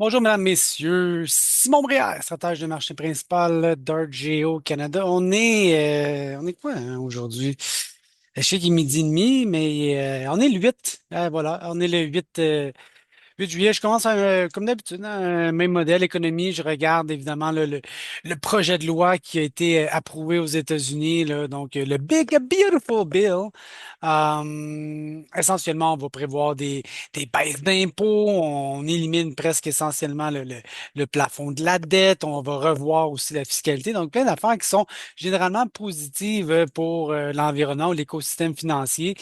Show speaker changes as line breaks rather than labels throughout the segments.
Bonjour, mesdames, messieurs. Simon Brière, stratège de marché principal d'Artgeo Canada. On est quoi hein, aujourd'hui? Je sais qu'il est midi et demi, mais on est le 8. Voilà, on est le 8 juillet. Je commence comme d'habitude, hein, un même modèle économie. Je regarde évidemment le projet de loi qui a été approuvé aux États-Unis, là, donc le Big Beautiful Bill. Essentiellement, on va prévoir des baisses d'impôts. On élimine presque essentiellement le plafond de la dette. On va revoir aussi la fiscalité. Donc, plein d'affaires qui sont généralement positives pour l'environnement ou l'écosystème financier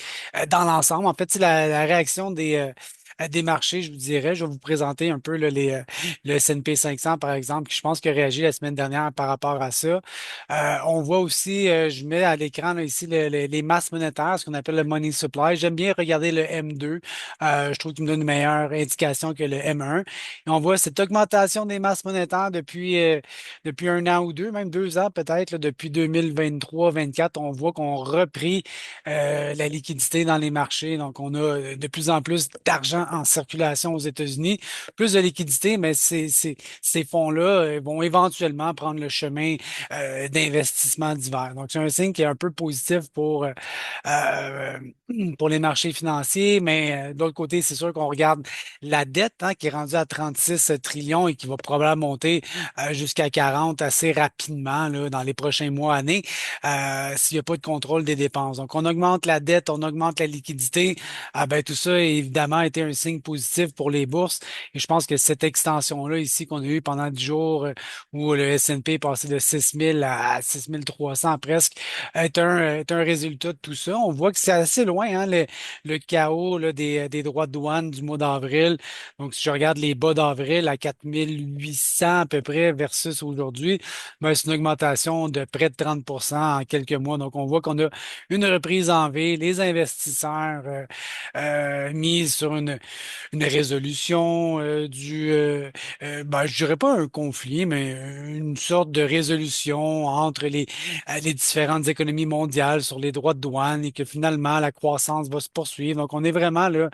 dans l'ensemble. En fait, c'est la réaction des marchés, je vous dirais. Je vais vous présenter un peu là, le S&P 500, par exemple, qui je pense qui a réagi la semaine dernière par rapport à ça. On voit aussi, je mets à l'écran là, ici les masses monétaires, ce qu'on appelle le money supply. J'aime bien regarder le M2. Je trouve qu'il me donne une meilleure indication que le M1. Et on voit cette augmentation des masses monétaires depuis un an ou deux, même 2 ans peut-être, là, depuis 2023-24. On voit qu'on a repris la liquidité dans les marchés. Donc, on a de plus en plus d'argent en circulation aux États-Unis, plus de liquidité, mais ces fonds-là vont éventuellement prendre le chemin d'investissement divers. Donc, c'est un signe qui est un peu positif euh, pour les marchés financiers, mais d'autre côté, c'est sûr qu'on regarde la dette qui est rendue à 36 trillions et qui va probablement monter jusqu'à 40 assez rapidement là, dans les prochains mois, années, s'il n'y a pas de contrôle des dépenses. Donc, on augmente la dette, on augmente la liquidité. Ben, tout ça a évidemment été un signe positif pour les bourses. Et je pense que cette extension-là ici qu'on a eue pendant 10 jours, où le S&P est passé de 6 000 à 6 300 presque, est un résultat de tout ça. On voit que c'est assez loin, hein, le chaos là, des droits de douane du mois d'avril. Donc, si je regarde les bas d'avril à 4 800 à peu près versus aujourd'hui, ben, c'est une augmentation de près de 30 en quelques mois. Donc, on voit qu'on a une reprise en V. Les investisseurs misent sur une résolution ben, je dirais pas un conflit, mais une sorte de résolution entre les différentes économies mondiales sur les droits de douane et que finalement la croissance va se poursuivre. Donc, on est vraiment là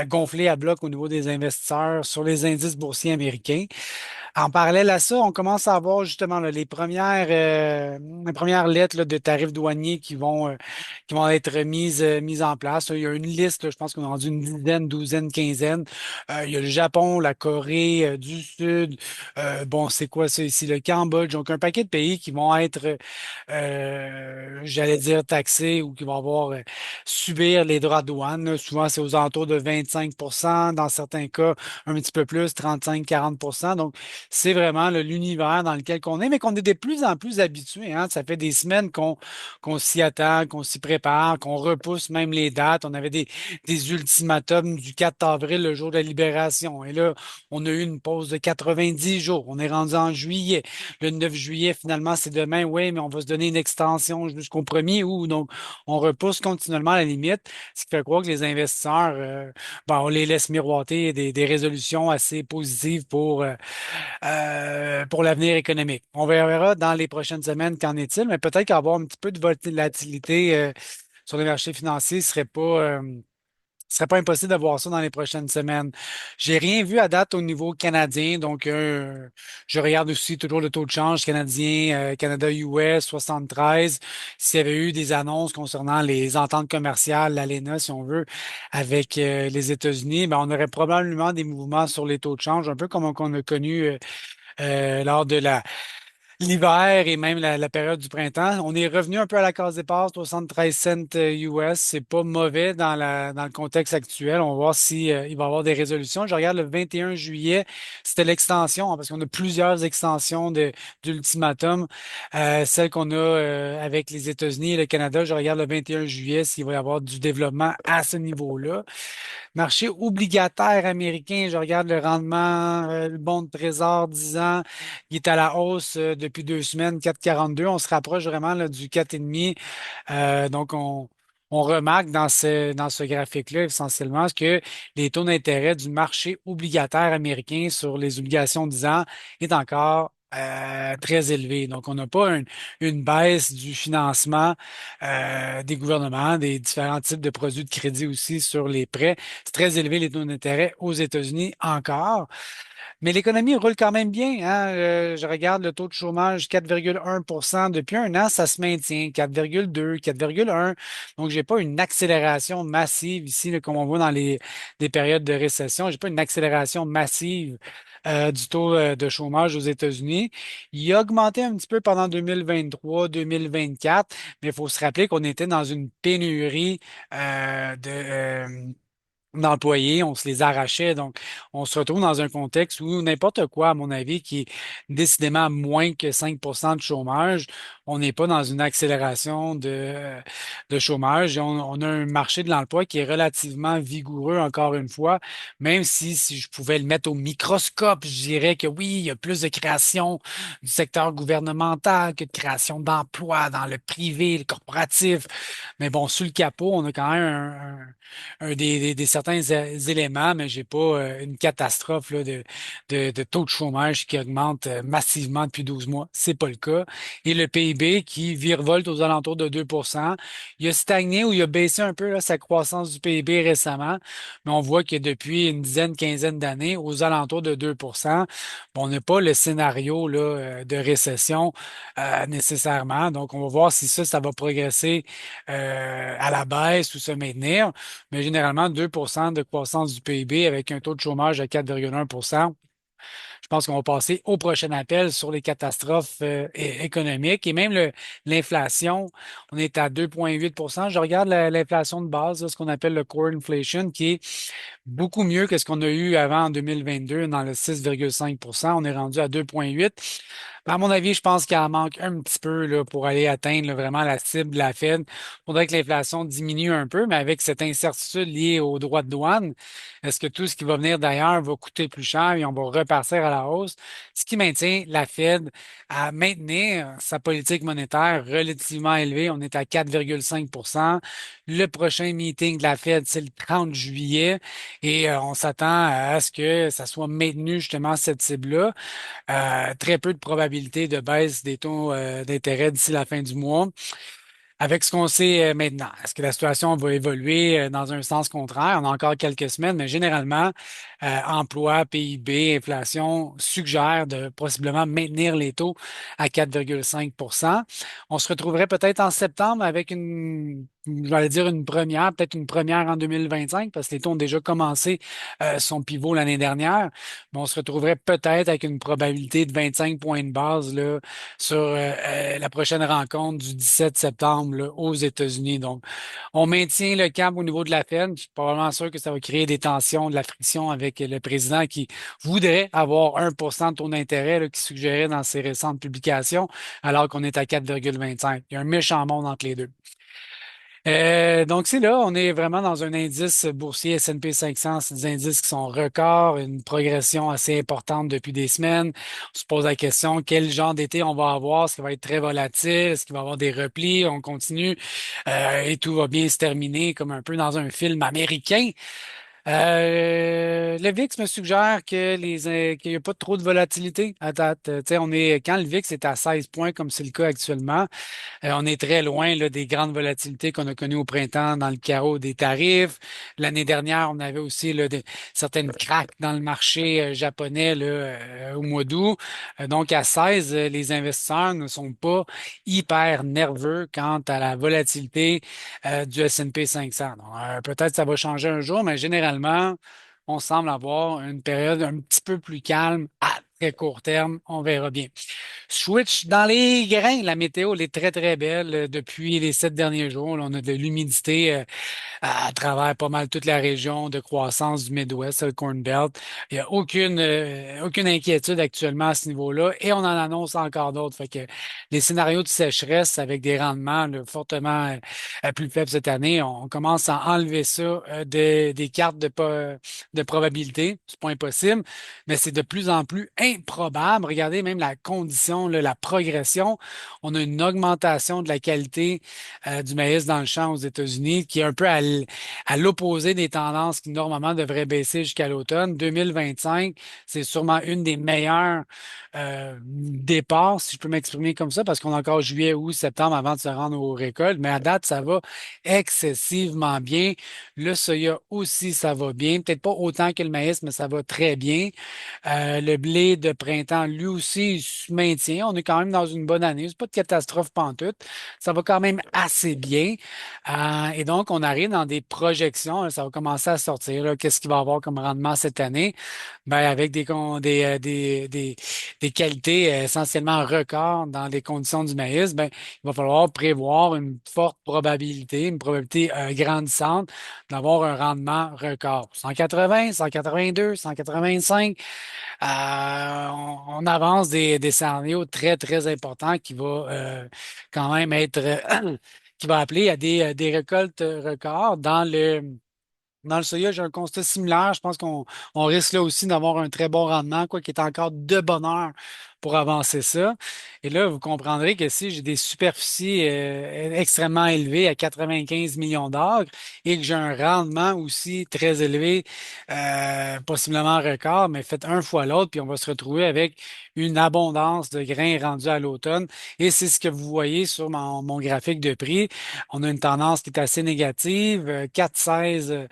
gonflé à bloc au niveau des investisseurs sur les indices boursiers américains. En parallèle à ça, on commence à avoir justement là, les premières lettres là, de tarifs douaniers qui vont être mises en place. Il y a une liste, là, je pense qu'on a rendu une dizaine, douzaine, quinzaine. Il y a le Japon, la Corée du Sud. Bon, c'est quoi ça ici? Le Cambodge. Donc, un paquet de pays qui vont être, j'allais dire, taxés ou qui vont subir les droits de douane. Là. Souvent, c'est aux alentours de 25 dans certains cas, un petit peu plus, 35-40 Donc, c'est vraiment là, l'univers dans lequel on est, mais qu'on est de plus en plus habitué. Hein. Ça fait des semaines qu'on s'y attend, qu'on s'y prépare, qu'on repousse même les dates. On avait des ultimatums du 4 avril, le jour de la libération. Et là, on a eu une pause de 90 jours. On est rendu en juillet. Le 9 juillet, finalement, c'est demain. Oui, mais on va se donner une extension jusqu'au 1er août. Donc, on repousse continuellement à la limite, ce qui fait croire que les investisseurs, ben, on les laisse miroiter des résolutions assez positives pour l'avenir économique. On verra dans les prochaines semaines qu'en est-il, mais peut-être qu'avoir un petit peu de volatilité sur les marchés financiers serait pas impossible d'avoir ça dans les prochaines semaines. J'ai rien vu à date au niveau canadien, donc je regarde aussi toujours le taux de change canadien, Canada-US 73. S'il y avait eu des annonces concernant les ententes commerciales, l'ALENA, si on veut, avec les États-Unis, ben, on aurait probablement des mouvements sur les taux de change, un peu comme on a connu lors de l'hiver et même la période du printemps. On est revenu un peu à la case départ, 73 cents US. C'est pas mauvais dans le contexte actuel. On va voir si, il va y avoir des résolutions. Je regarde le 21 juillet, c'était l'extension, hein, parce qu'on a plusieurs extensions d'ultimatum. Celle qu'on a avec les États-Unis et le Canada, je regarde le 21 juillet s'il va y avoir du développement à ce niveau-là. Marché obligataire américain, je regarde le rendement, le bon de trésor 10 ans, il est à la hausse depuis 2 semaines, 4,42. On se rapproche vraiment là, du 4,5. Donc, on remarque dans ce graphique-là, essentiellement, que les taux d'intérêt du marché obligataire américain sur les obligations 10 ans est encore très élevé. Donc, on n'a pas une baisse du financement des gouvernements, des différents types de produits de crédit aussi sur les prêts. C'est très élevé les taux d'intérêt aux États-Unis encore. Mais l'économie roule quand même bien, hein. Je regarde le taux de chômage, 4,1 depuis un an, ça se maintient, 4,2, 4,1. Donc, j'ai pas une accélération massive ici, là, comme on voit dans les périodes de récession. J'ai pas une accélération massive du taux de chômage aux États-Unis. Il a augmenté un petit peu pendant 2023, 2024, mais il faut se rappeler qu'on était dans une pénurie d'employés, on se les arrachait. Donc, on se retrouve dans un contexte où n'importe quoi, à mon avis, qui est décidément moins que 5 de chômage, on n'est pas dans une accélération de chômage. On a un marché de l'emploi qui est relativement vigoureux, encore une fois, même si je pouvais le mettre au microscope, je dirais que oui, il y a plus de création du secteur gouvernemental que de création d'emplois dans le privé, le corporatif. Mais bon, sous le capot, on a quand même des certains éléments, mais j'ai pas une catastrophe là, de taux de chômage qui augmente massivement depuis 12 mois. C'est pas le cas. Et le PIB qui virevolte aux alentours de 2%. Il a stagné ou il a baissé un peu là, sa croissance du PIB récemment, mais on voit que depuis une dizaine, quinzaine d'années, aux alentours de 2%, bon, on n'a pas le scénario là, de récession nécessairement. Donc, on va voir si ça va progresser à la baisse ou se maintenir. Mais généralement, 2% de croissance du PIB avec un taux de chômage de 4,1. Je pense qu'on va passer au prochain appel sur les catastrophes économiques et même l'inflation. On est à 2,8. Je regarde l'inflation de base, là, ce qu'on appelle le core inflation, qui est beaucoup mieux que ce qu'on a eu avant en 2022 dans le 6,5. On est rendu à 2,8. À mon avis, je pense qu'il en manque un petit peu là, pour aller atteindre là, vraiment la cible de la Fed. Il faudrait que l'inflation diminue un peu, mais avec cette incertitude liée aux droits de douane, est-ce que tout ce qui va venir d'ailleurs va coûter plus cher et on va repartir à la hausse? Ce qui maintient la Fed à maintenir sa politique monétaire relativement élevée. On est à 4,5. Le prochain meeting de la Fed, c'est le 30 juillet et on s'attend à ce que ça soit maintenu justement cette cible-là. Très peu de probabilité de baisse des taux d'intérêt d'ici la fin du mois. Avec ce qu'on sait maintenant, est-ce que la situation va évoluer dans un sens contraire? On a encore quelques semaines, mais généralement, emploi, PIB, inflation suggèrent de possiblement maintenir les taux à 4,5. On se retrouverait peut-être en septembre avec je vais dire une première, peut-être une première en 2025, parce que les taux ont déjà commencé son pivot l'année dernière, mais on se retrouverait peut-être avec une probabilité de 25 points de base là, sur la prochaine rencontre du 17 septembre là, aux États-Unis. Donc, on maintient le cap au niveau de la Fed. Je suis probablement sûr que ça va créer des tensions, de la friction avec le président qui voudrait avoir 1% de taux d'intérêt là, qui suggérait dans ses récentes publications, alors qu'on est à 4,25. Il y a un méchant monde entre les deux. Donc, c'est là, on est vraiment dans un indice boursier S&P 500. C'est des indices qui sont records, une progression assez importante depuis des semaines. On se pose la question, quel genre d'été on va avoir? Est-ce qu'il va être très volatile? Est-ce qu'il va y avoir des replis? On continue et tout va bien se terminer comme un peu dans un film américain. Le VIX me suggère qu'il n'y a pas trop de volatilité à date. Tu sais, quand le VIX est à 16 points, comme c'est le cas actuellement, on est très loin là, des grandes volatilités qu'on a connues au printemps dans le carreau des tarifs. L'année dernière, on avait aussi là, certaines cracks dans le marché japonais là, au mois d'août. Donc, à 16, les investisseurs ne sont pas hyper nerveux quant à la volatilité du S&P 500. Donc, peut-être ça va changer un jour, mais généralement, on semble avoir une période un petit peu plus calme à très court terme. On verra bien. Switch dans les grains, la météo, elle est très, très belle depuis les 7 derniers jours. Là, on a de l'humidité à travers pas mal toute la région de croissance du Midwest, le Corn Belt. Il n'y a aucune inquiétude actuellement à ce niveau-là et on en annonce encore d'autres. Fait que les scénarios de sécheresse avec des rendements là, fortement plus faibles cette année, on commence à enlever ça des cartes de probabilité. C'est pas impossible, mais c'est de plus en plus improbable. Regardez même la condition, là, la progression. On a une augmentation de la qualité du maïs dans le champ aux États-Unis qui est un peu à l'opposé des tendances qui normalement devraient baisser jusqu'à l'automne. 2025, c'est sûrement une des meilleures départs, si je peux m'exprimer comme ça, parce qu'on a encore juillet, août, septembre avant de se rendre aux récoltes. Mais à date, ça va excessivement bien. Le soya aussi, ça va bien. Peut-être pas autant que le maïs, mais ça va très bien. Le blé de printemps, lui aussi, il se maintient. On est quand même dans une bonne année. C'est pas de catastrophe pantoute. Ça va quand même assez bien. Et donc, on arrive dans des projections. Là, ça va commencer à sortir. Là. Qu'est-ce qu'il va y avoir comme rendement cette année? Ben, avec des qualités essentiellement records dans les conditions du maïs, ben, il va falloir prévoir une forte probabilité, une probabilité grandissante d'avoir un rendement record. 180, 182, 185. On avance des scénarios très, très importants qui va quand même être qui va appeler à des récoltes records dans le soya, j'ai un constat similaire. Je pense qu'on risque là aussi d'avoir un très bon rendement, quoi qu'il est encore de bonne heure pour avancer ça. Et là, vous comprendrez que si j'ai des superficies extrêmement élevées à 95 millions d'acres et que j'ai un rendement aussi très élevé, possiblement record, mais faites un fois l'autre, puis on va se retrouver avec une abondance de grains rendus à l'automne. Et c'est ce que vous voyez sur mon graphique de prix. On a une tendance qui est assez négative, 4,16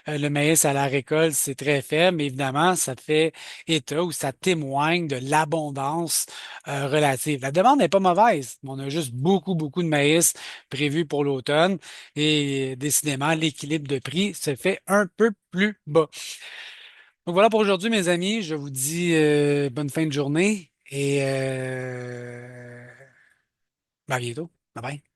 le maïs à la récolte, c'est très faible, mais évidemment, ça fait état ou ça témoigne de l'abondance relative. La demande n'est pas mauvaise, mais on a juste beaucoup, beaucoup de maïs prévu pour l'automne et décidément, l'équilibre de prix se fait un peu plus bas. Donc voilà pour aujourd'hui, mes amis. Je vous dis bonne fin de journée et à bientôt. Bye bye.